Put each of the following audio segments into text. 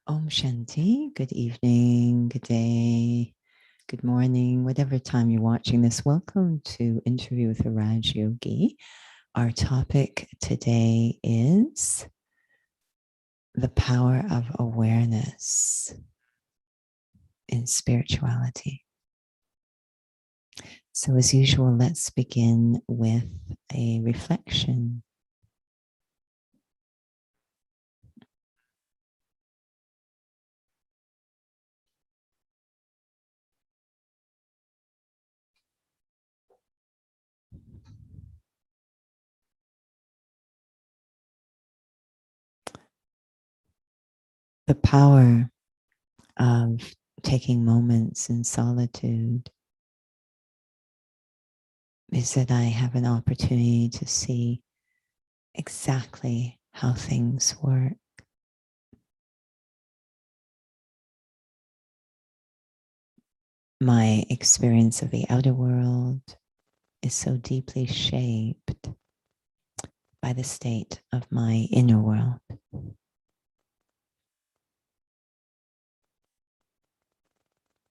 Om Shanti. Good evening, good day, good morning, whatever time you're watching this. Welcome to Interview with a Raj Yogi. Our topic today is the power of awareness in spirituality. So, as usual, let's begin with a reflection. The power of taking moments in solitude is that I have an opportunity to see exactly how things work. My experience of the outer world is so deeply shaped by the state of my inner world.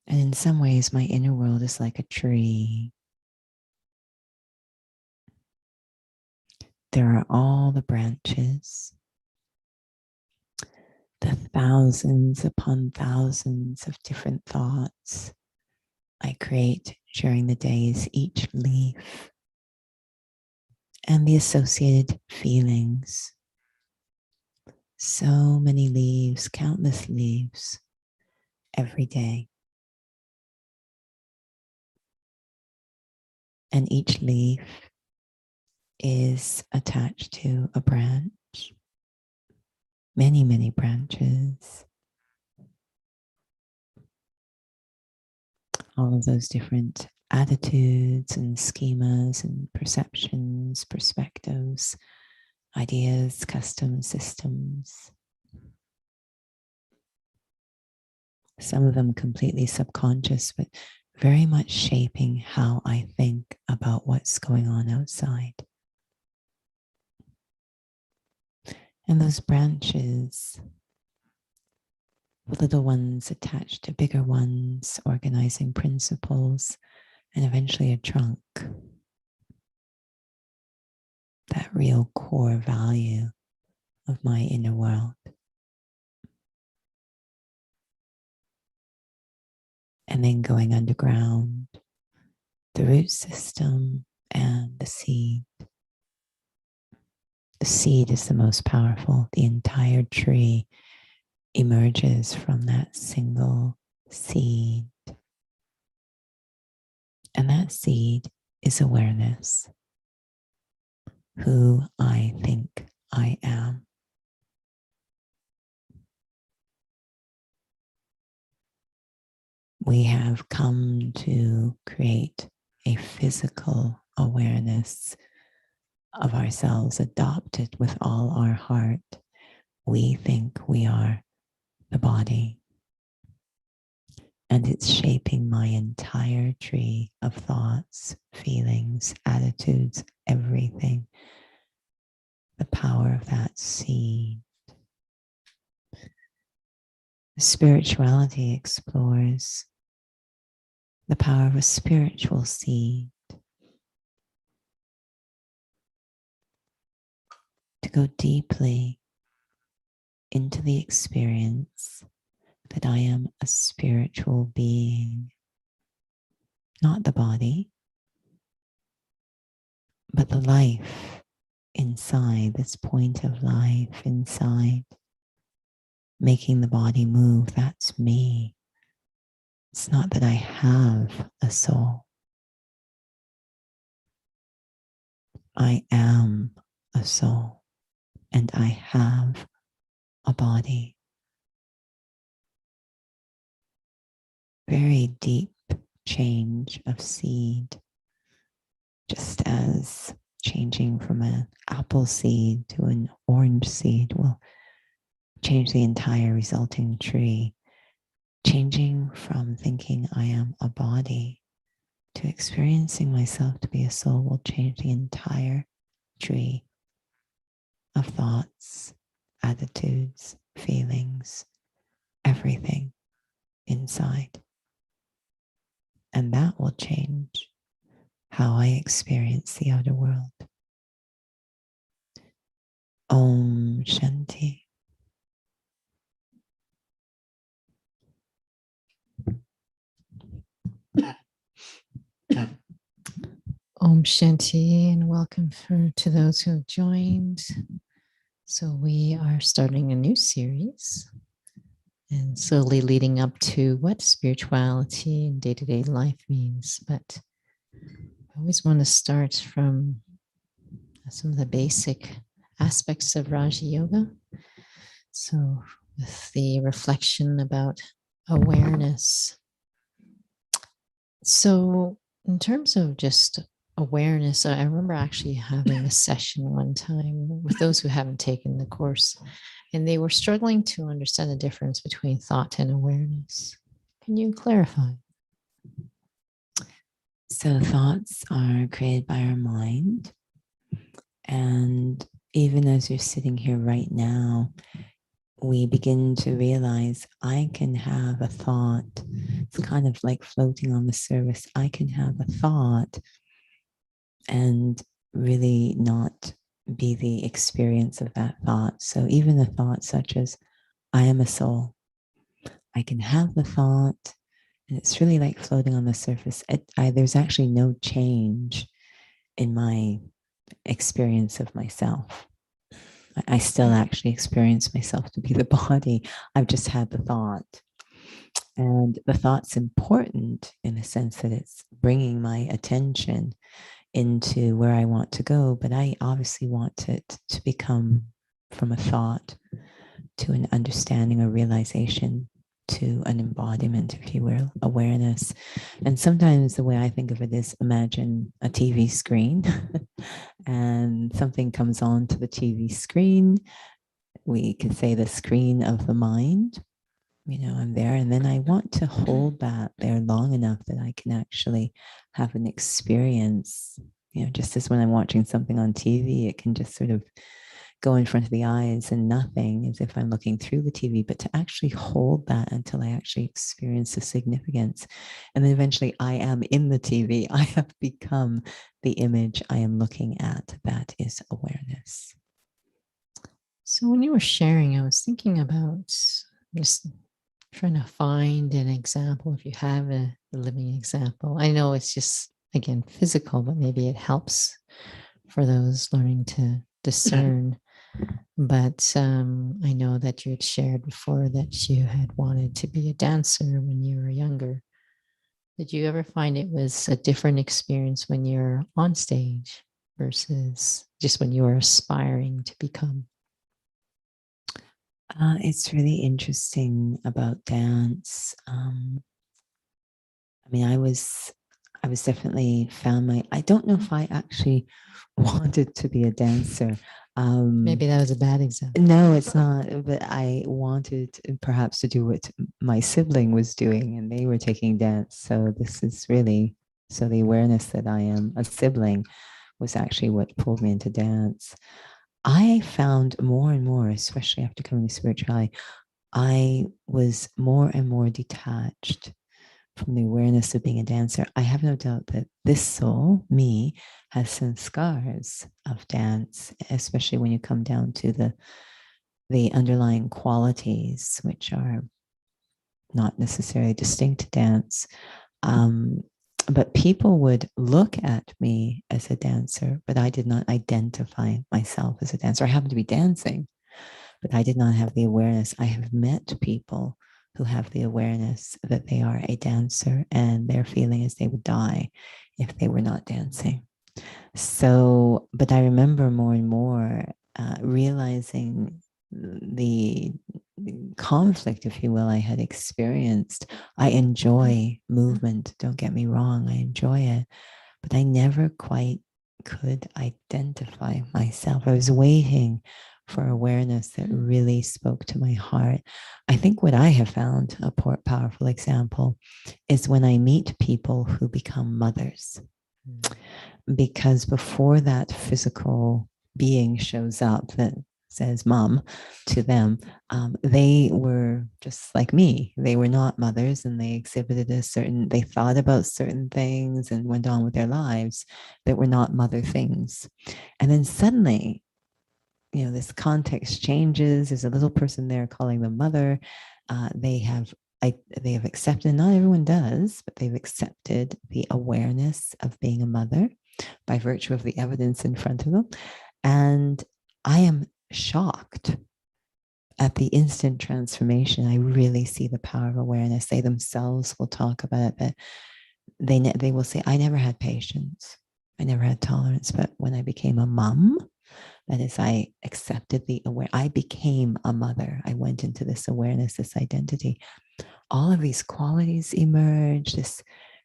And in some ways, my inner world is like a tree. There are all the branches, the thousands upon thousands of different thoughts I create during the days, each leaf, and the associated feelings. So many leaves, countless leaves every day. And each leaf is attached to a branch, many, many branches. All of those different attitudes and schemas and perceptions, perspectives, ideas, customs, systems. Some of them completely subconscious, but very much shaping how I think about what's going on outside. And those branches, the little ones attached to bigger ones, organizing principles, and eventually a trunk. That real core value of my inner world. And then going underground, the root system and the seed. The seed is the most powerful. The entire tree emerges from that single seed. And that seed is awareness. Who I think I am. We have come to create a physical awareness of ourselves, adopted with all our heart. We think we are the body. And it's shaping my entire tree of thoughts, feelings, attitudes, everything. The power of that seed. Spirituality explores the power of a spiritual seed. To go deeply into the experience that I am a spiritual being, not the body, but the life inside, this point of life inside, making the body move. That's me. It's not that I have a soul. I am a soul, and I have a body. Very deep change of seed, just as changing from an apple seed to an orange seed will change the entire resulting tree. Changing from thinking I am a body to experiencing myself to be a soul will change the entire tree of thoughts, attitudes, feelings, everything inside. And that will change how I experience the outer world. Om Shanti. Om Shanti, and welcome to those who have joined. So we are starting a new series and slowly leading up to what spirituality and day-to-day life means. But I always want to start from some of the basic aspects of Raja Yoga. So with the reflection about awareness. So in terms of just awareness, I remember actually having a session one time with those who haven't taken the course, and they were struggling to understand the difference between thought and awareness. Can you clarify? So thoughts are created by our mind. And even as you're sitting here right now, we begin to realize I can have a thought. It's kind of like floating on the surface. I can have a thought and really not be the experience of that thought. So even a thought such as, I am a soul, I can have the thought, and it's really like floating on the surface. There's actually no change in my experience of myself. I still actually experience myself to be the body. I've just had the thought. And the thought's important in the sense that it's bringing my attention into where I want to go, but I obviously want it to become from a thought to an understanding or realization to an embodiment, if you will, awareness. And sometimes the way I think of it is imagine a TV screen and something comes on to the TV screen. We could say the screen of the mind. I'm there, and then I want to hold that there long enough that I can actually have an experience. Just as when I'm watching something on TV, it can just sort of go in front of the eyes and nothing, as if I'm looking through the TV, but to actually hold that until I actually experience the significance. And then eventually I am in the TV. I have become the image I am looking at. That is awareness. So when you were sharing, I was thinking about just trying to find an example, if you have a living example. I know it's just, again, physical, but maybe it helps for those learning to discern. But I know that you had shared before that you had wanted to be a dancer when you were younger. Did you ever find it was a different experience when you're on stage versus just when you were aspiring to become? It's really interesting about dance. I was definitely I don't know if I actually wanted to be a dancer. Maybe that was a bad example. No, it's not. But I wanted perhaps to do what my sibling was doing, and they were taking dance. So this is really, so the awareness that I am a sibling was actually what pulled me into dance. I found more and more, especially after coming to spirituality, I was more and more detached from the awareness of being a dancer. I have no doubt that this soul, me, has some scars of dance, especially when you come down to the underlying qualities, which are not necessarily distinct to dance. But people would look at me as a dancer, but I did not identify myself as a dancer. I happened to be dancing, but I did not have the awareness. I have met people who have the awareness that they are a dancer, and their feeling is they would die if they were not dancing. So, but I remember more and more realizing the conflict, if you will, I had experienced. I enjoy movement, don't get me wrong, I enjoy it, but I never quite could identify myself. I was waiting for awareness that really spoke to my heart. I think what I have found a powerful example is when I meet people who become mothers. Because before that physical being shows up, that says mom to them, they were just like me. They were not mothers, and they exhibited they thought about certain things and went on with their lives that were not mother things. And then suddenly, this context changes. There's a little person there calling them mother. They have accepted, not everyone does, but they've accepted the awareness of being a mother by virtue of the evidence in front of them. And I am shocked at the instant transformation. I really see the power of awareness. They themselves will talk about it, that they will say, I never had patience. I never had tolerance. But when I became a mom, that is, I accepted I became a mother. I went into this awareness, this identity. All of these qualities emerge.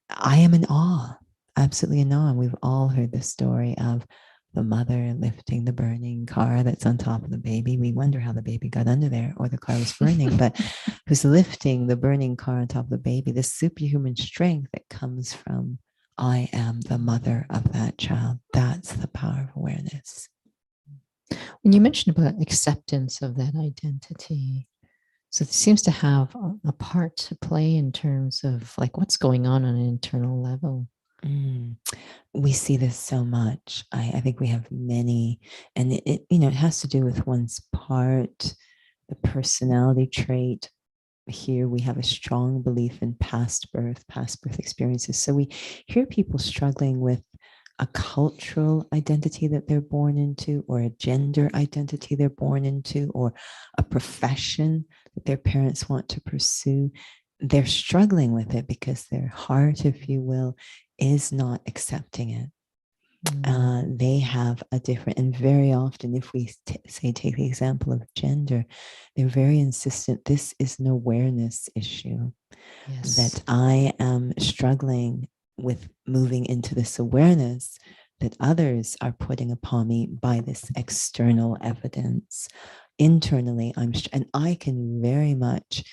I am in awe, absolutely in awe. And we've all heard the story of the mother lifting the burning car that's on top of the baby. We wonder how the baby got under there, or the car was burning, but who's lifting the burning car on top of the baby, this superhuman strength that comes from, I am the mother of that child. That's the power of awareness. When you mentioned about acceptance of that identity, so it seems to have a part to play in terms of like what's going on an internal level. We see this so much. I think we have many, and it has to do with one's part, the personality trait. Here we have a strong belief in past birth experiences. So we hear people struggling with a cultural identity that they're born into, or a gender identity they're born into, or a profession that their parents want to pursue. They're struggling with it because their heart, if you will, is not accepting it. They have a different, and very often, if we take the example of gender, they're very insistent. This is an awareness issue. Yes. That I am struggling with moving into this awareness that others are putting upon me by this external evidence. Internally, and I can very much,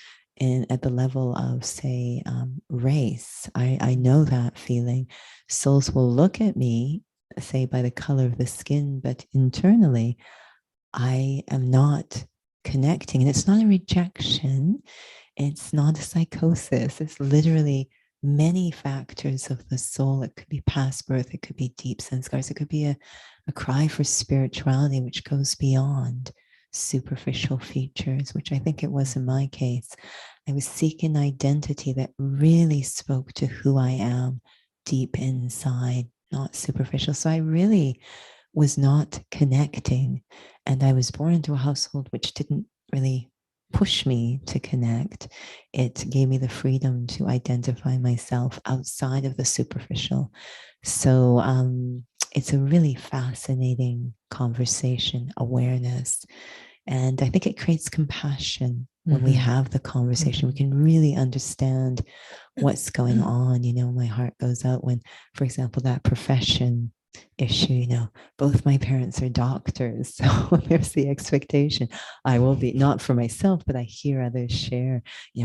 at the level of, say, race, I know that feeling. Souls will look at me, say, by the color of the skin, but internally, I am not connecting. And it's not a rejection. It's not a psychosis. It's literally many factors of the soul. It could be past birth. It could be deep sanskars. It could be a cry for spirituality, which goes beyond superficial features, which I think it was in my case. I was seeking identity that really spoke to who I am deep inside, not superficial. So I really was not connecting. And I was born into a household which didn't really push me to connect. It gave me the freedom to identify myself outside of the superficial. So it's a really fascinating conversation, awareness. And I think it creates compassion when we have the conversation. We can really understand what's going on. My heart goes out when, for example, that profession issue, both my parents are doctors. So there's the expectation. I will be, not for myself, but I hear others share,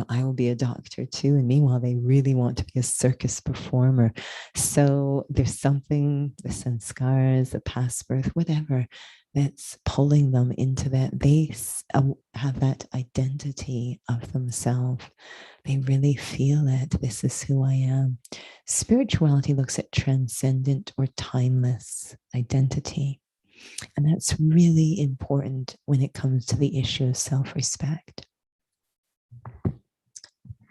I will be a doctor too. And meanwhile, they really want to be a circus performer. So there's something, the sanskars, the past birth, whatever, that's pulling them into that. They have that identity of themselves. They really feel it. This is who I am. Spirituality looks at transcendent or timeless identity. And that's really important when it comes to the issue of self-respect.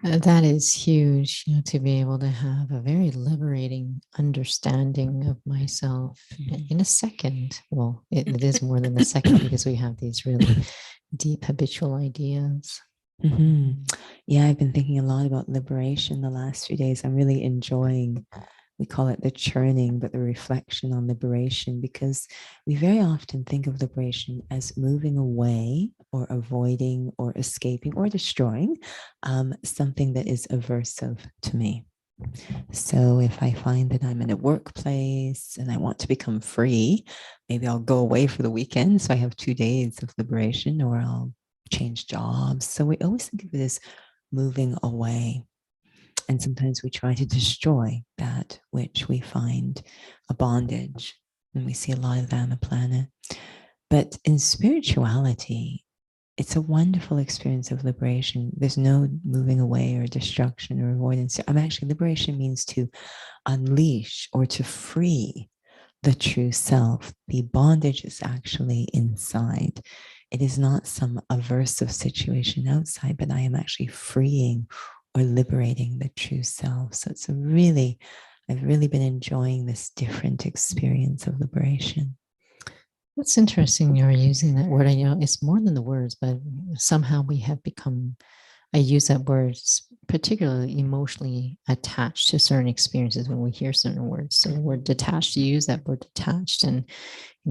That is huge, to be able to have a very liberating understanding of myself in a second. Well, it is more than a second because we have these really deep habitual ideas. Yeah, I've been thinking a lot about liberation the last few days. I'm really enjoying, we call it the churning, but the reflection on liberation, because we very often think of liberation as moving away or avoiding or escaping or destroying something that is aversive to me. So if I find that I'm in a workplace and I want to become free, maybe I'll go away for the weekend. So I have 2 days of liberation, or I'll change jobs. So we always think of it as moving away. And sometimes we try to destroy that which we find a bondage. And we see a lot of that on the planet. But in spirituality, it's a wonderful experience of liberation. There's no moving away or destruction or avoidance. Actually, liberation means to unleash or to free the true self. The bondage is actually inside. It is not some aversive situation outside, but I am actually freeing or liberating the true self. So I've really been enjoying this different experience of liberation. It's interesting you're using that word. I know it's more than the words, but somehow we have become, I use that word particularly emotionally attached to certain experiences when we hear certain words. So we're detached, you use that word detached. And,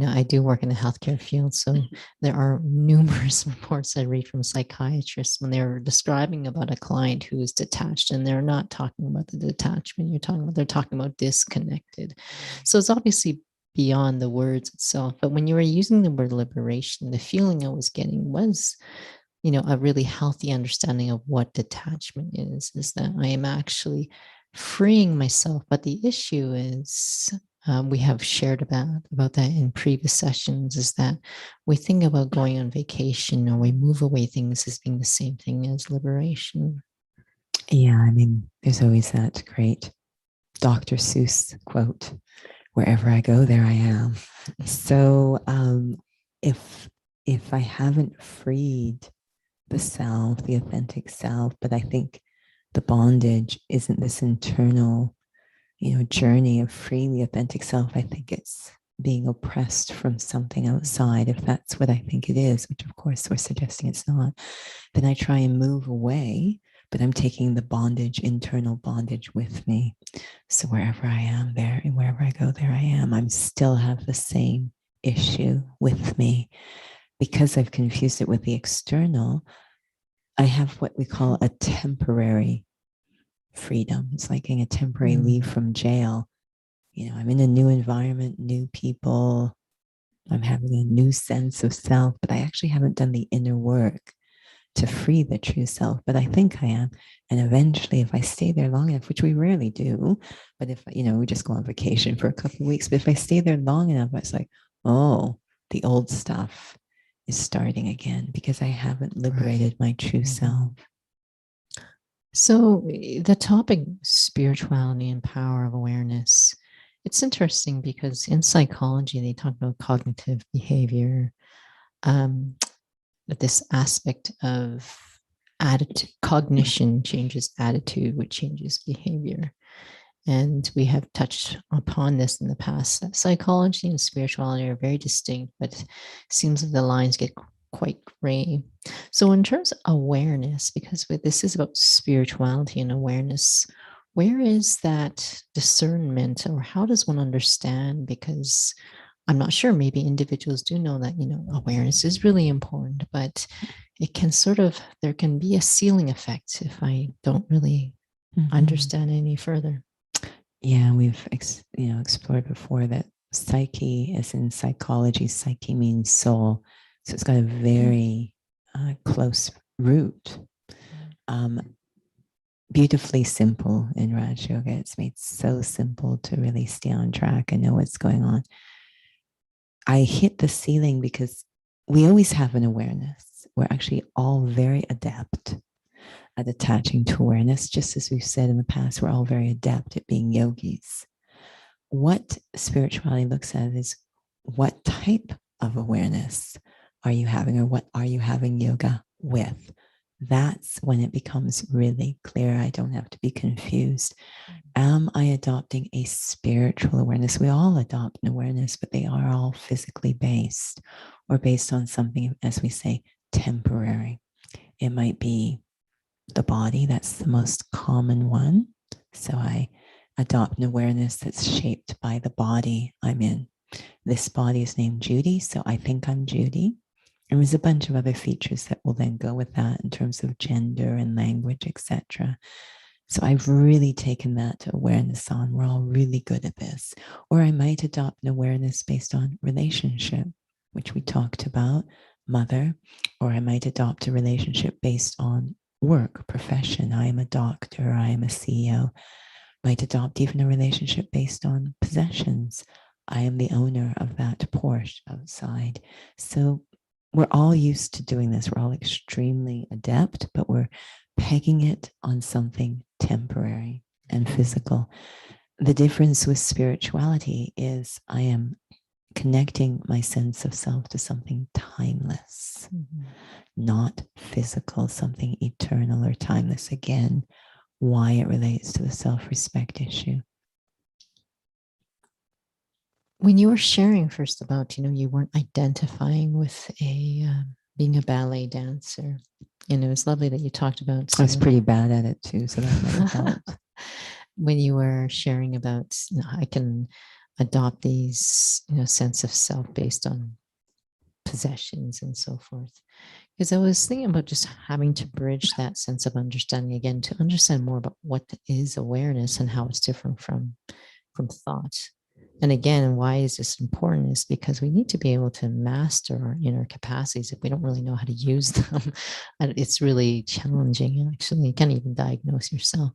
I do work in the healthcare field. So there are numerous reports I read from psychiatrists when they're describing about a client who is detached, and they're not talking about the detachment they're talking about disconnected. So it's obviously beyond the words itself. But when you were using the word liberation, the feeling I was getting was, a really healthy understanding of what detachment is that I am actually freeing myself. But the issue is, we have shared about that in previous sessions, is that we think about going on vacation or we move away things as being the same thing as liberation. Yeah, there's always that great Dr. Seuss quote, wherever I go, there I am. So if if I haven't freed the self, the authentic self, but I think the bondage isn't this internal, journey of freeing the authentic self. I think it's being oppressed from something outside. If that's what I think it is, which of course we're suggesting it's not, then I try and move away, but I'm taking the bondage, internal bondage with me. So wherever I am there, and wherever I go, there I am. I still have the same issue with me because I've confused it with the external. I have what we call a temporary freedom. It's like getting a temporary leave from jail. I'm in a new environment, new people. I'm having a new sense of self, but I actually haven't done the inner work to free the true self, but I think I am. And eventually, if I stay there long enough, which we rarely do, but if, we just go on vacation for a couple of weeks, but if I stay there long enough, it's like, oh, the old stuff is starting again because I haven't liberated my true self. So the topic spirituality and power of awareness, it's interesting because in psychology, they talk about cognitive behavior, this aspect of attitude, cognition changes attitude, which changes behavior. And we have touched upon this in the past. Psychology and spirituality are very distinct, but it seems like the lines get quite gray. So, in terms of awareness, because this is about spirituality and awareness, where is that discernment, or how does one understand? Because I'm not sure, maybe individuals do know that, awareness is really important, but it can there can be a ceiling effect if I don't really understand any further. Yeah, we've explored before that psyche, as in psychology, psyche means soul, so it's got a very close root. Beautifully simple in Raj Yoga. It's made so simple to really stay on track and know what's going on. I hit the ceiling because we always have an awareness. We're actually all very adept at attaching to awareness. Just as we've said in the past, we're all very adept at being yogis. What spirituality looks at is what type of awareness are you having, or what are you having yoga with? That's when it becomes really clear. I don't have to be confused. Am I adopting a spiritual awareness? We all adopt an awareness, but they are all physically based or based on something, as we say, temporary. It might be the body. That's the most common one. So I adopt an awareness that's shaped by the body I'm in. This body is named Judy, so I think I'm Judy. And there's a bunch of other features that will then go with that in terms of gender and language, etc. So I've really taken that to awareness on. We're all really good at this. Or I might adopt an awareness based on relationship, which we talked about, mother. Or I might adopt a relationship based on work, profession. I am a doctor. I am a CEO. Might adopt even a relationship based on possessions. I am the owner of that Porsche outside. So we're all used to doing this. We're all extremely adept, but we're pegging it on something temporary and physical. The difference with spirituality is I am connecting my sense of self to something timeless, not physical, something eternal or timeless. Again, why it relates to the self-respect issue. When you were sharing first about, you weren't identifying with being a ballet dancer, and it was lovely that you talked about. I was pretty bad at it too, so that might have helped. When you were sharing about, I can adopt these, sense of self based on possessions and so forth. Because I was thinking about just having to bridge that sense of understanding again, to understand more about what is awareness and how it's different from thought. And again, why is this important is because we need to be able to master our inner capacities. If we don't really know how to use them, it's really challenging. And actually, you can't even diagnose yourself.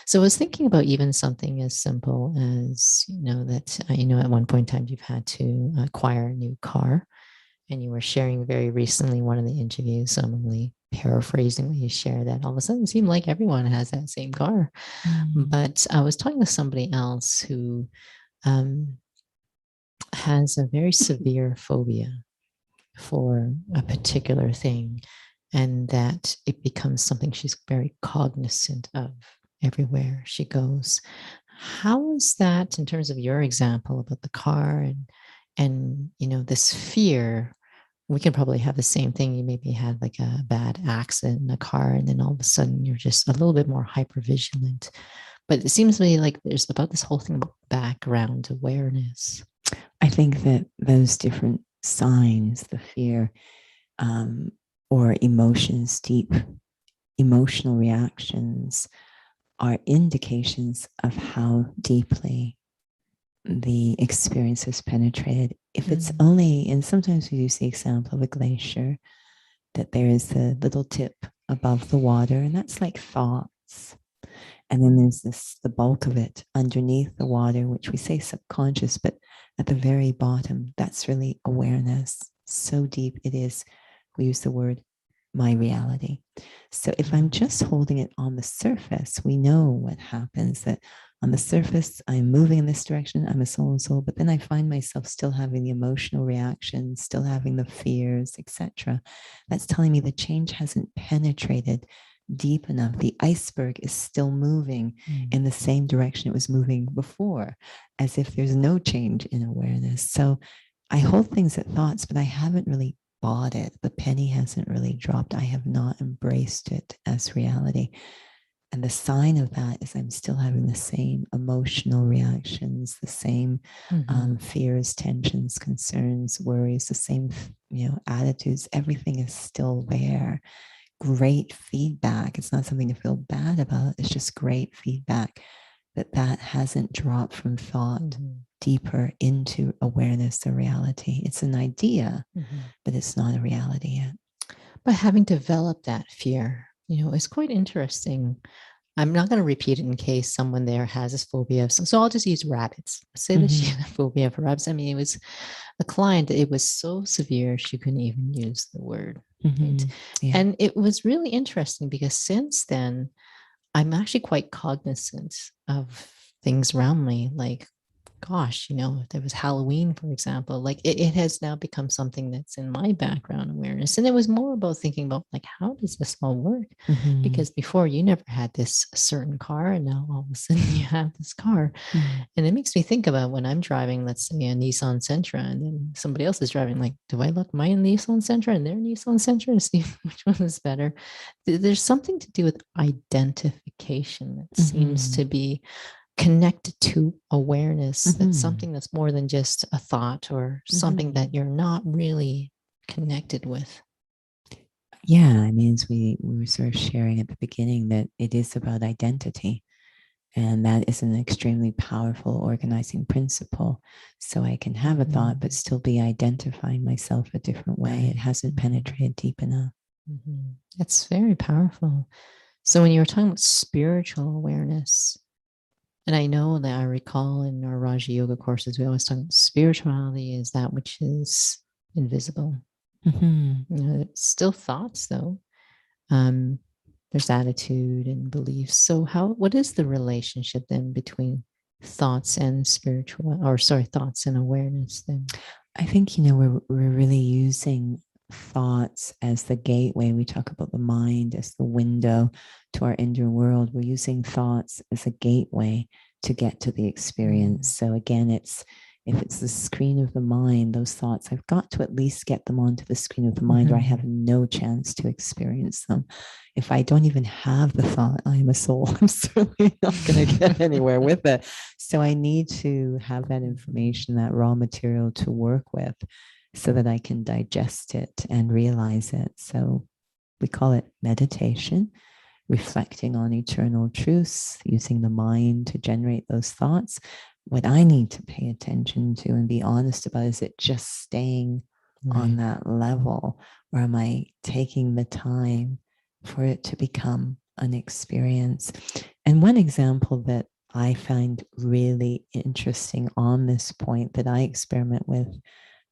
So I was thinking about even something as simple as, that, at one point in time, you've had to acquire a new car. And you were sharing very recently one of the interviews. So I'm really paraphrasing what you share, that all of a sudden it seemed like everyone has that same car. But I was talking to somebody else who has a very severe phobia for a particular thing, and that it becomes something she's very cognizant of everywhere she goes. How is that in terms of your example about the car and this fear? We can probably have the same thing. You maybe had like a bad accident in a car, and then all of a sudden you're just a little bit more hyper vigilant. But it seems to me like there's about this whole thing about background awareness. I think that those different signs, the fear or emotions, deep emotional reactions, are indications of how deeply the experience has penetrated. If it's only, and sometimes we use the example of a glacier, that there is a little tip above the water, and that's like thoughts. And then there's the bulk of it underneath the water, which we say subconscious, but at the very bottom, that's really awareness. So deep it is. We use the word my reality. So if I'm just holding it on the surface, we know what happens, that on the surface, I'm moving in this direction, I'm a soul and soul, but then I find myself still having the emotional reactions, still having the fears, etc. That's telling me the change hasn't penetrated deep enough. The iceberg is still moving in the same direction it was moving before, as if there's no change in awareness. So I hold things at thoughts, but I haven't really bought it. The penny hasn't really dropped. I have not embraced it as reality. And the sign of that is I'm still having the same emotional reactions, the same fears, tensions, concerns, worries, the same attitudes. Everything is still there. Great feedback. It's not something to feel bad about. It's just great feedback that hasn't dropped from thought deeper into awareness or reality. It's an idea, but it's not a reality yet. But having developed that fear, it's quite interesting. I'm not going to repeat it in case someone there has this phobia. So I'll just use rabbits. Say that she had a phobia for rabbits. I mean, it was a client, it was so severe, she couldn't even use the word. Right? Yeah. And it was really interesting because since then, I'm actually quite cognizant of things around me, like, gosh, if there was Halloween, for example, like it has now become something that's in my background awareness. And it was more about thinking about, like, how does this all work? Because before you never had this certain car, and now all of a sudden you have this car. And it makes me think about when I'm driving, let's say a Nissan Sentra, and then somebody else is driving, like, do I look my Nissan Sentra and their Nissan Sentra and see which one is better? There's something to do with identification that seems to be connected to awareness. That's something that's more than just a thought or something that you're not really connected with. Yeah, I mean, as we were sort of sharing at the beginning, that it is about identity. And that is an extremely powerful organizing principle. So I can have a thought, but still be identifying myself a different way. It hasn't penetrated deep enough. That's very powerful. So when you were talking about spiritual awareness, And I know that I recall in our Raja Yoga courses, we always talk about spirituality is that which is invisible. Mhm. It's still thoughts, though. Um, there's attitude and beliefs. So, what is the relationship then between thoughts and spiritual, or sorry, thoughts and awareness? Then I think, we're really using thoughts as the gateway. We talk about the mind as the window to our inner world. We're using thoughts as a gateway to get to the experience. So again, if it's the screen of the mind, those thoughts, I've got to at least get them onto the screen of the mind, or I have no chance to experience them. If I don't even have the thought, I'm a soul, I'm certainly not going to get anywhere with it. So I need to have that information, that raw material to work with, so that I can digest it and realize it. So we call it meditation, reflecting on eternal truths, using the mind to generate those thoughts. What I need to pay attention to and be honest about, is it just staying on that level, or am I taking the time for it to become an experience? And one example that I find really interesting on this point that I experiment with,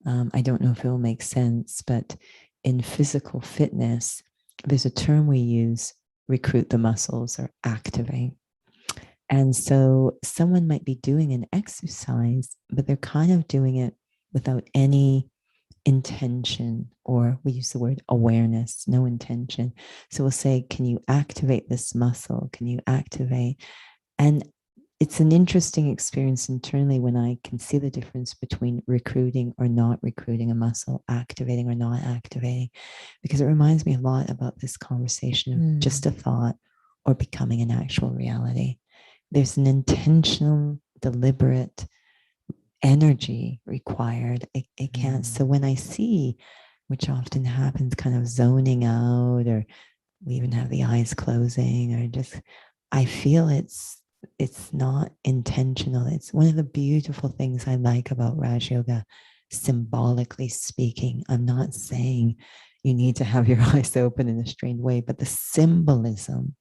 I don't know if it will make sense, but in physical fitness, there's a term we use: recruit the muscles or activate. And so someone might be doing an exercise, but they're kind of doing it without any intention, or we use the word awareness, no intention. So we'll say, can you activate this muscle? Can you activate? And it's an interesting experience internally when I can see the difference between recruiting or not recruiting a muscle, activating or not activating, because it reminds me a lot about this conversation of just a thought or becoming an actual reality. There's an intentional, deliberate energy required. It can't. So when I see, which often happens, kind of zoning out, or we even have the eyes closing, or just, I feel it's not intentional. It's one of the beautiful things I like about Raj Yoga, symbolically speaking. I'm not saying you need to have your eyes open in a strange way, but the symbolism,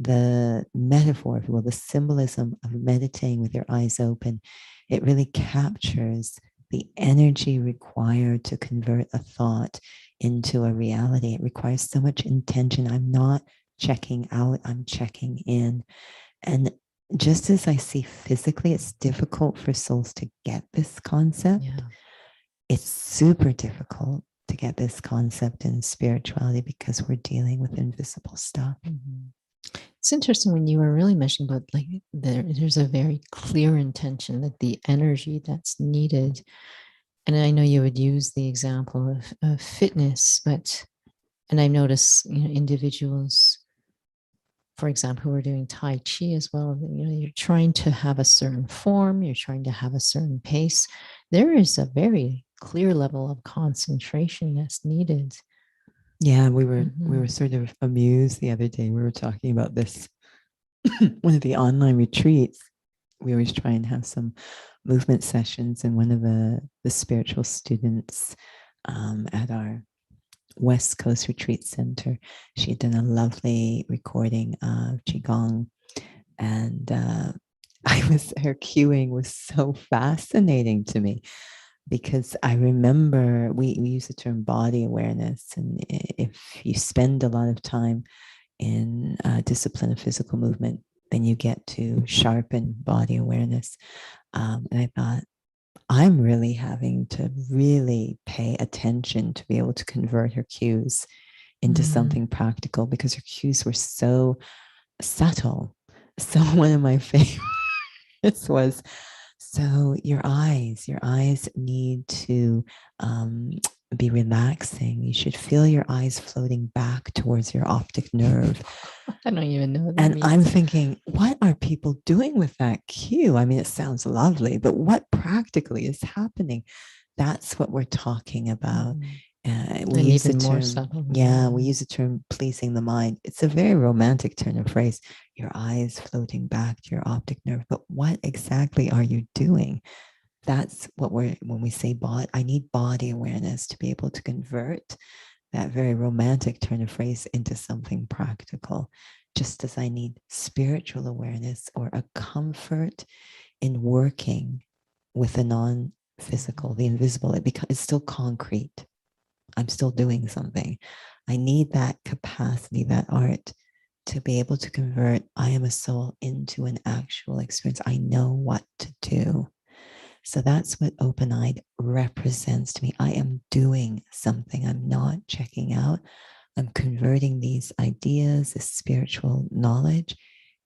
the metaphor, if you will, the symbolism of meditating with your eyes open, it really captures the energy required to convert a thought into a reality. It requires so much intention. I'm not checking out, I'm checking in. And just as I see physically, it's difficult for souls to get this concept. It's super difficult to get this concept in spirituality, because we're dealing with invisible stuff. It's interesting when you were really mentioning about, like, there's a very clear intention that the energy that's needed. And I know you would use the example of fitness, and I've noticed, individuals, for example, who are doing Tai Chi as well, you're trying to have a certain form, you're trying to have a certain pace. There is a very clear level of concentration that's needed. Yeah, we were sort of amused the other day. We were talking about this one of the online retreats. We always try and have some movement sessions, and one of the spiritual students at our West Coast Retreat Center, she had done a lovely recording of Qigong, and her cueing was so fascinating to me, because I remember we use the term body awareness, and if you spend a lot of time in discipline of physical movement, then you get to sharpen body awareness. And I thought, I'm really having to really pay attention to be able to convert her cues into something practical, because her cues were so subtle. So one of my favorites was, so your eyes need to be relaxing. You should feel your eyes floating back towards your optic nerve. I don't even know what that And means. I'm thinking, what are people doing with that cue? I mean, it sounds lovely, but what practically is happening? That's what we're talking about. We use the term, subtle. we use the term pleasing the mind. It's a very romantic turn of phrase. Your eyes floating back to your optic nerve. But what exactly are you doing? That's what when we say body, I need body awareness to be able to convert that very romantic turn of phrase into something practical. just as I need spiritual awareness or a comfort in working with the non-physical, the invisible. It's still concrete. I'm still doing something. I need that capacity, that art, to be able to convert I am a soul into an actual experience. I know what to do. So that's what open-eyed represents to me. I am doing something. I'm not checking out. I'm converting these ideas, this spiritual knowledge,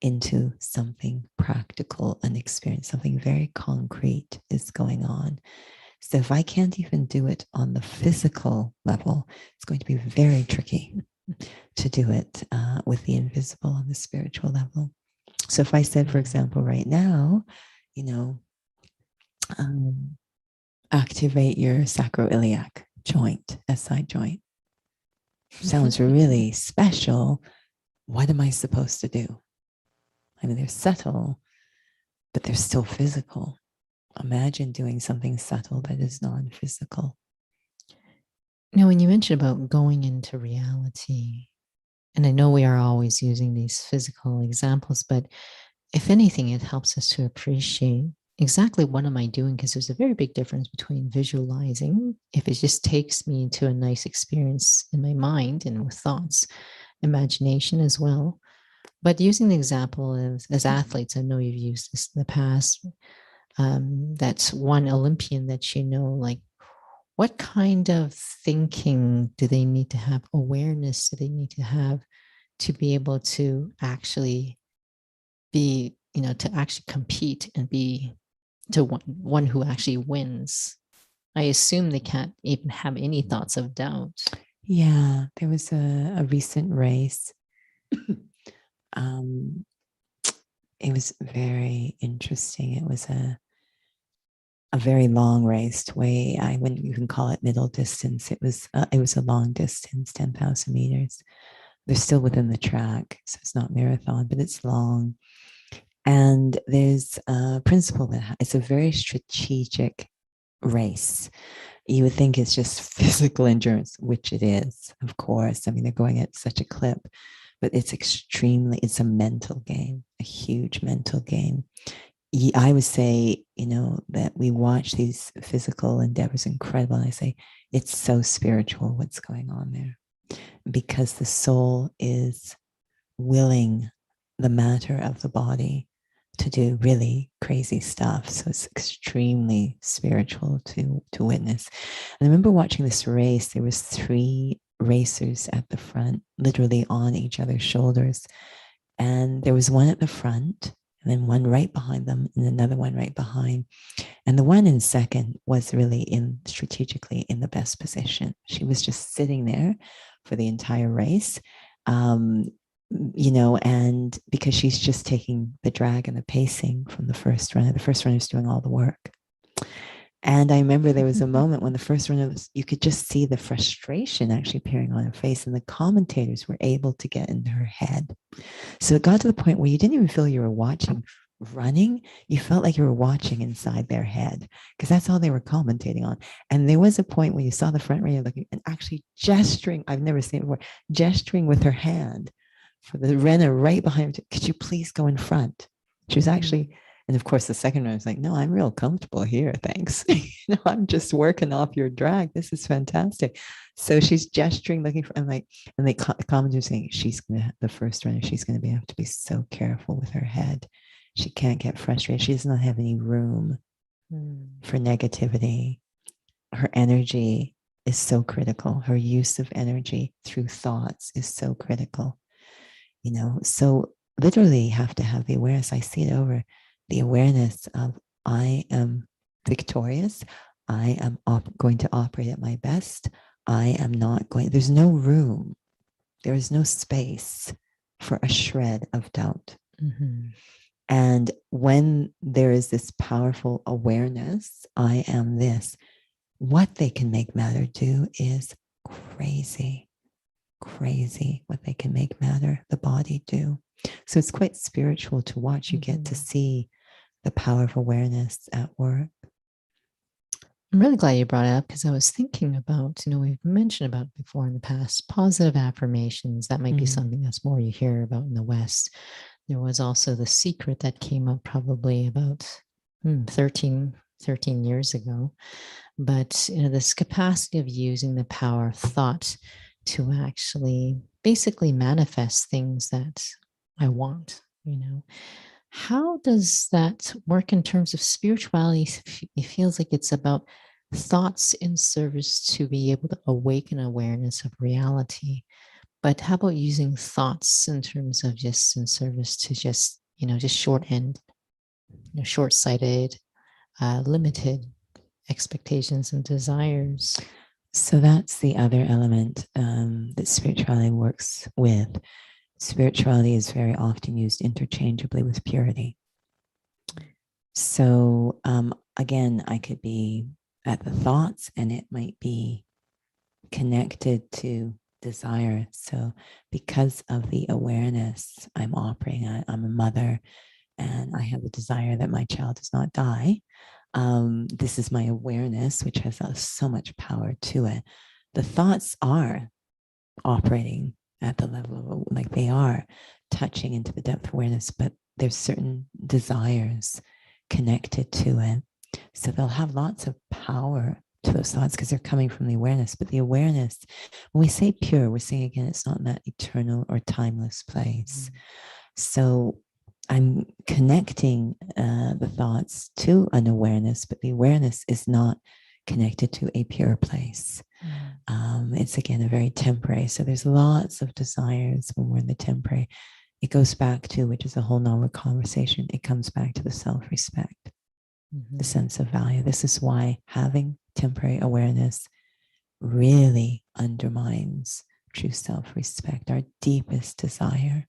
into something practical, an experience, something very concrete is going on. So if I can't even do it on the physical level, it's going to be very tricky to do it with the invisible on the spiritual level. So if I said, for example, right now, you know, activate your sacroiliac joint, SI joint. Sounds really special. What am I supposed to do? I mean, they're subtle, but they're still physical. Imagine doing something subtle that is non-physical. Now, when you mentioned about going into reality, and I know we are always using these physical examples, but if anything, it helps us to appreciate exactly what am I doing? Because there's a very big difference between visualizing, if it just takes me into a nice experience in my mind and with thoughts, imagination as well. But using the example of as athletes, I know you've used this in the past. That's one Olympian that you know, like what kind of thinking do they need to have? Awareness do they need to have to be able to actually be, to actually compete and be to one who actually wins? I assume they can't even have any thoughts of doubt. Yeah, there was a recent race. It was very interesting. It was a very long race, way I wouldn't even call it middle distance. It was a long distance, 10,000 meters. They're still within the track, so it's not marathon, but it's long. And there's a principle that it's a very strategic race. You would think it's just physical endurance, which it is, of course. I mean, they're going at such a clip, but it's a mental game, a huge mental game. I would say, that we watch these physical endeavors incredible. And I say, it's so spiritual what's going on there because the soul is willing the matter of the body to do really crazy stuff. So it's extremely spiritual to witness. And I remember watching this race. There was 3 racers at the front, literally on each other's shoulders. And there was one at the front, and then one right behind them, and another one right behind. And the one in second was really strategically in the best position. She was just sitting there for the entire race. And because she's just taking the drag and the pacing from the first runner. The first runner's doing all the work. And I remember there was a moment when the first runner you could just see the frustration actually appearing on her face, and the commentators were able to get into her head. So it got to the point where you didn't even feel you were watching running. You felt like you were watching inside their head because that's all they were commentating on. And there was a point where you saw the front runner looking and actually gesturing. I've never seen it before, gesturing with her hand for the runner right behind her. Could you please go in front? She was actually, and of course the second runner was like, no, I'm real comfortable here. Thanks. I'm just working off your drag. This is fantastic. So she's gesturing, looking for, and the commentators saying the first runner, she's going to have to be so careful with her head. She can't get frustrated. She does not have any room for negativity. Her energy is so critical. Her use of energy through thoughts is so critical. So literally have to have the awareness. I see it over the awareness of I am victorious. I am going to operate at my best. I am not going, there's no room. There is no space for a shred of doubt. Mm-hmm. And when there is this powerful awareness, I am this, what they can make matter do is crazy what they can make matter, the body do. So it's quite spiritual to watch. You get to see the power of awareness at work. I'm really glad you brought it up because I was thinking about, we've mentioned about before in the past, positive affirmations. That might be something that's more you hear about in the West. There was also The Secret that came up probably about 13 years ago. But this capacity of using the power of thought to actually basically manifest things that I want. How does that work in terms of spirituality? It feels like it's about thoughts in service to be able to awaken awareness of reality. But how about using thoughts in terms of just in service to just short end, short-sighted, limited expectations and desires? So that's the other element that spirituality works with. Spirituality is very often used interchangeably with purity. So again, I could be at the thoughts and it might be connected to desire. So because of the awareness I'm operating at, I'm a mother and I have a desire that my child does not die. This is my awareness, which has so much power to it. The thoughts are operating at the level of, like, they are touching into the depth of awareness, but there's certain desires connected to it. So they'll have lots of power to those thoughts because they're coming from the awareness. But the awareness, when we say pure, we're saying again, it's not in that eternal or timeless place. So I'm connecting the thoughts to an awareness, but the awareness is not connected to a pure place. It's again a very temporary. So there's lots of desires when we're in the temporary. It goes back to, which is a whole nother conversation, it comes back to the self-respect, the sense of value. This is why having temporary awareness really undermines true self-respect. Our deepest desire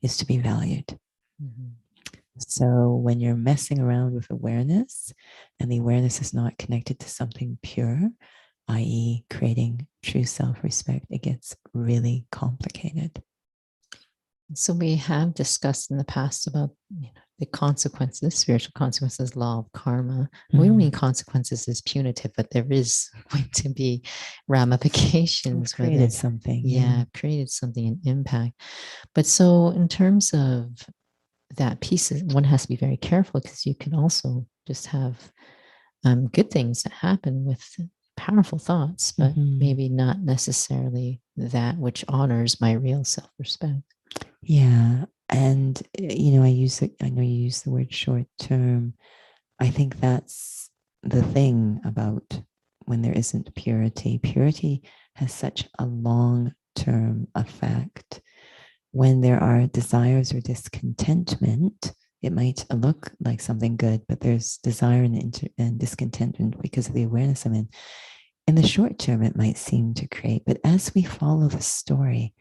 is to be valued. So when you're messing around with awareness and the awareness is not connected to something pure, i.e. creating true self-respect, it gets really complicated. So we have discussed in the past about the consequences, spiritual consequences, law of karma. We don't mean consequences as punitive, but there is going to be ramifications. Created something. Yeah, created something, an impact. But so in terms of that piece, one has to be very careful because you can also just have good things that happen with powerful thoughts, but maybe not necessarily that which honors my real self-respect. Yeah. And, I know you use the word short term. I think that's the thing about when there isn't purity. Purity has such a long-term effect. When there are desires or discontentment, it might look like something good, but there's desire and discontentment because of the awareness I'm in. In the short term, it might seem to create, but as we follow the story,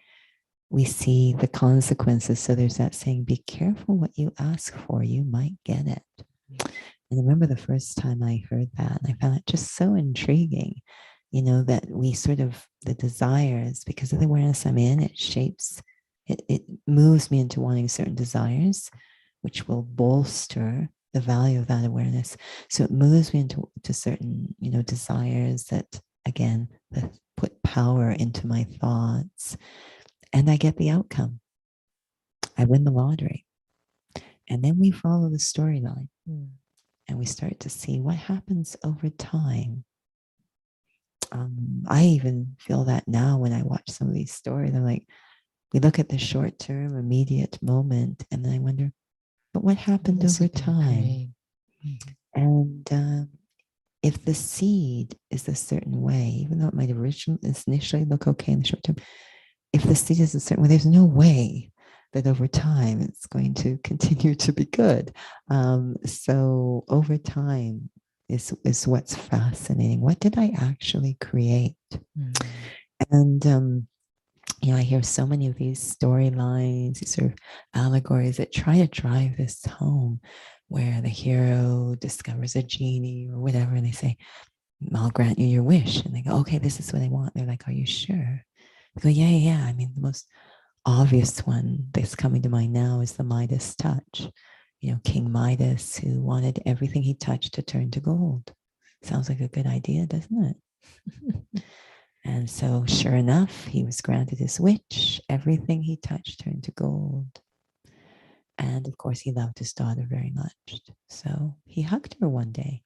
we see the consequences. So there's that saying, be careful what you ask for, you might get it. And I remember the first time I heard that, and I found it just so intriguing, that we sort of, the desires, because of the awareness I'm in, it shapes, it moves me into wanting certain desires, which will bolster the value of that awareness. So it moves me into certain, desires that, again, that put power into my thoughts. And I get the outcome. I win the lottery. And then we follow the storyline and we start to see what happens over time. I even feel that now when I watch some of these stories. I'm like, we look at the short term, immediate moment, and then I wonder, but what happened over time? And if the seed is a certain way, even though it might initially look okay in the short term, if the seed is a certain way, there's no way that over time it's going to continue to be good. So over time is what's fascinating. What did I actually create? And I hear so many of these storylines, these sort of allegories that try to drive this home, where the hero discovers a genie or whatever, and they say, I'll grant you your wish. And they go, okay, this is what I want. They're like, are you sure? They go, yeah. I mean, the most obvious one that's coming to mind now is the Midas touch. King Midas, who wanted everything he touched to turn to gold. Sounds like a good idea, doesn't it? And so, sure enough, he was granted his wish. Everything he touched turned to gold. And of course, he loved his daughter very much. So he hugged her one day.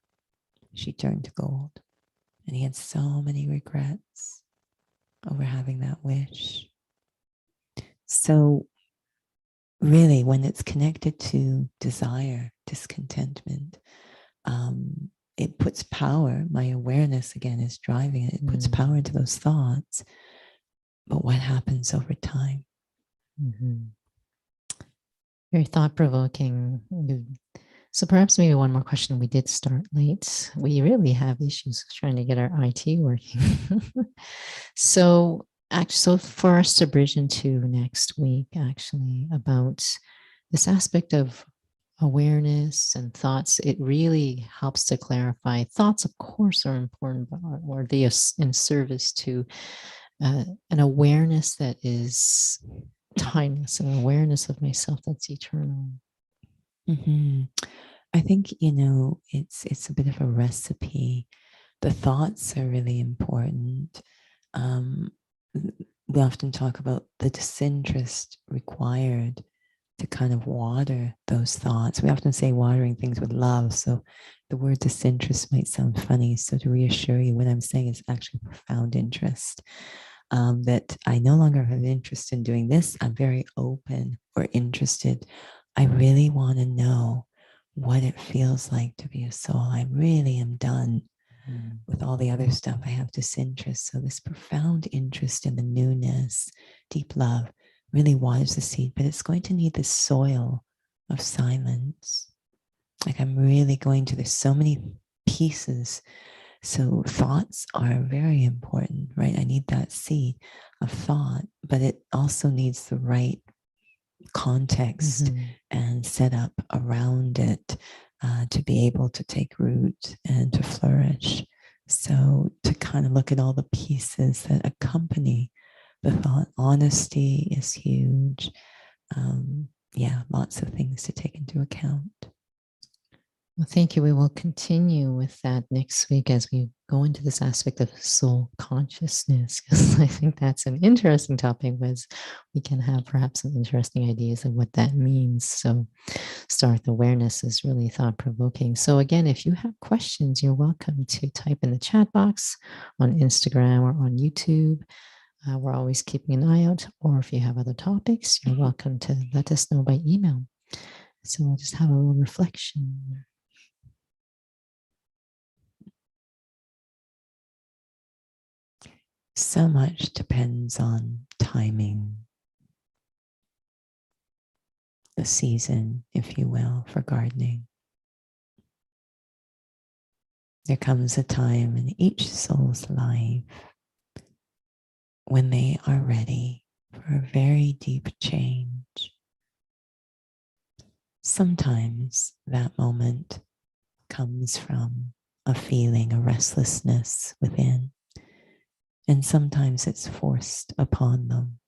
She turned to gold. And he had so many regrets over having that wish. So, really, when it's connected to desire, discontentment, it puts power. My awareness, again, is driving it. It puts power into those thoughts. But what happens over time? Mm-hmm. Very thought provoking. So perhaps maybe one more question. We did start late. We really have issues trying to get our IT working. So for us to bridge into next week, actually, about this aspect of awareness and thoughts, it really helps to clarify. Thoughts, of course, are important, but are they in service to an awareness that is timeless, an awareness of myself that's eternal? Mm-hmm. I think, it's a bit of a recipe. The thoughts are really important. We often talk about the disinterest required to kind of water those thoughts. We often say watering things with love. So the word disinterest might sound funny. So to reassure you, what I'm saying is actually profound interest. That I no longer have interest in doing this. I'm very open or interested. I really want to know what it feels like to be a soul. I really am done with all the other stuff. I have disinterest. So this profound interest in the newness, deep love, really waters the seed, but it's going to need the soil of silence. Like I'm really going to, there's so many pieces. So thoughts are very important, right? I need that seed of thought, but it also needs the right context and setup around it to be able to take root and to flourish. So to kind of look at all the pieces that accompany the thought, honesty is huge. Yeah, lots of things to take into account. Well, thank you. We will continue with that next week as we go into this aspect of soul consciousness, because I think that's an interesting topic, because we can have perhaps some interesting ideas of what that means. So start with awareness is really thought provoking. So again, if you have questions, you're welcome to type in the chat box on Instagram or on YouTube. We're always keeping an eye out. Or if you have other topics, you're welcome to let us know by email. So we'll just have a little reflection. So much depends on timing, the season, if you will, for gardening. There comes a time in each soul's life when they are ready for a very deep change. Sometimes that moment comes from a feeling, a restlessness within, and sometimes it's forced upon them.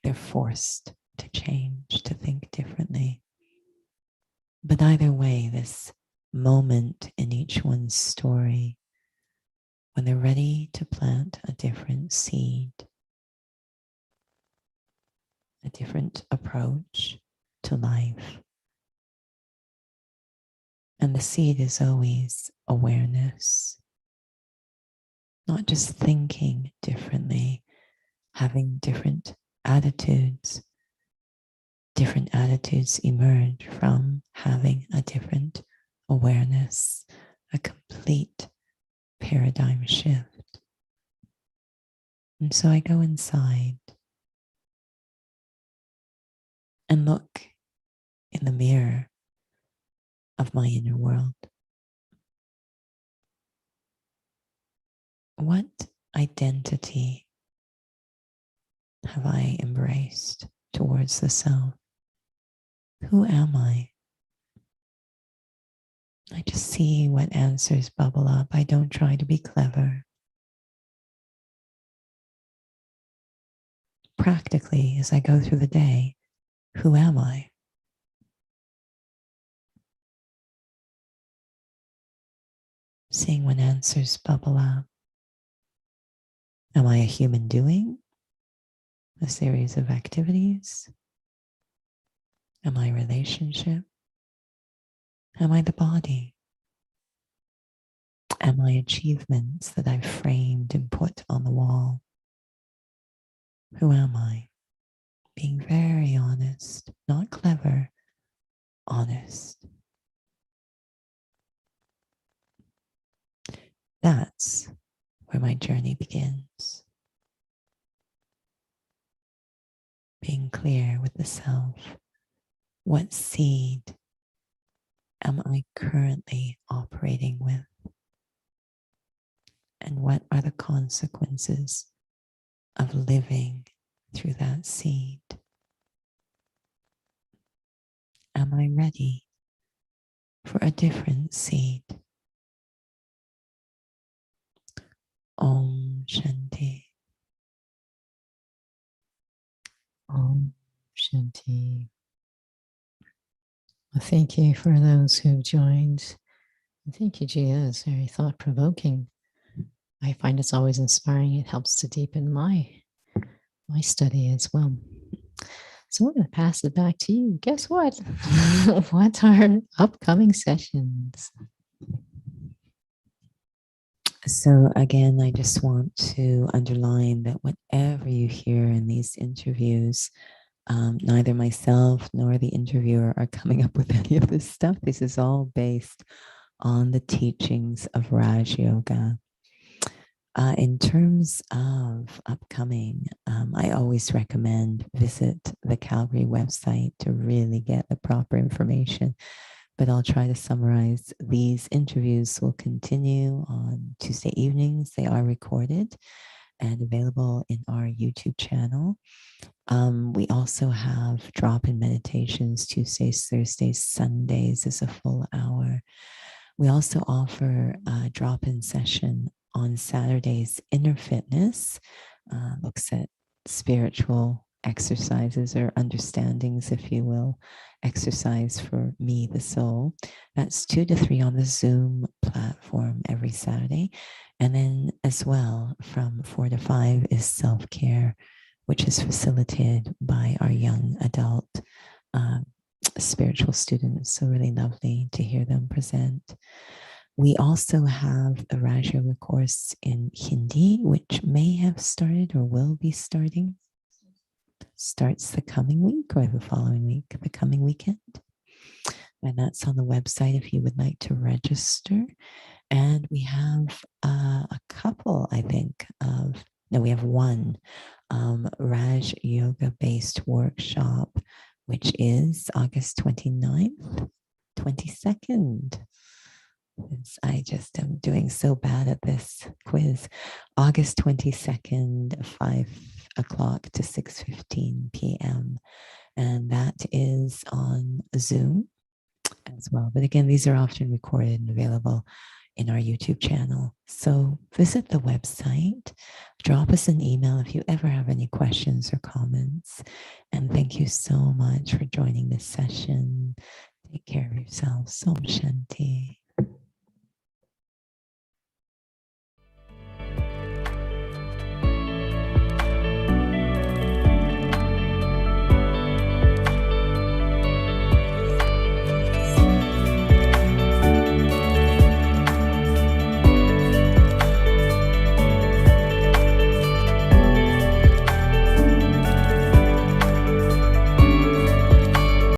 They're forced to change, to think differently. But either way, this moment in each one's story, when they're ready to plant a different seed, a different approach to life. And the seed is always awareness, not just thinking differently, having different attitudes. Different attitudes emerge from having a different awareness, a complete paradigm shift. And so I go inside and look in the mirror of my inner world. What identity have I embraced towards the self? Who am I? I just see what answers bubble up. I don't try to be clever. Practically, as I go through the day, who am I? seeing when answers bubble up. Am I a human doing a series of activities? Am I a relationship? Am I the body? Am I achievements that I've framed and put on the wall? Who am I? Being very honest, not clever, honest. That's where my journey begins. Being clear with the self. What seed am I currently operating with? And what are the consequences of living through that seed? Am I ready for a different seed? Om Shanti. Om Shanti. Well, thank you for those who joined. And thank you, Gia. It's very thought provoking. I find it's always inspiring. It helps to deepen my study as well. So we're going to pass it back to you. Guess what? What are upcoming sessions? So again, I just want to underline that whatever you hear in these interviews, neither myself nor the interviewer are coming up with any of this stuff. This is all based on the teachings of Raj Yoga. In terms of upcoming, I always recommend visit the Calgary website to really get the proper information. But I'll try to summarize. These interviews will continue on Tuesday evenings. They are recorded and available in our YouTube channel. We also have drop-in meditations Tuesdays, Thursdays, Sundays is a full hour. We also offer a drop-in session on Saturdays, Inner Fitness, looks at spiritual exercises or understandings, if you will, exercise for me, the soul. That's 2 to 3 on the Zoom platform every Saturday. And then as well, from 4 to 5 is self-care, which is facilitated by our young adult spiritual students. So really lovely to hear them present. We also have a Raj Yoga course in Hindi, which may have started or will be starting. Starts the coming week or the following week, the coming weekend. And that's on the website if you would like to register. And we have a couple, I think, we have one Raj Yoga based workshop, which is August 29th, 22nd. I just am doing so bad at this quiz. August 22nd, 5 o'clock to 6:15 p.m. And that is on Zoom as well. But again, these are often recorded and available in our YouTube channel. So visit the website, drop us an email if you ever have any questions or comments. And thank you so much for joining this session. Take care of yourselves. Om Shanti.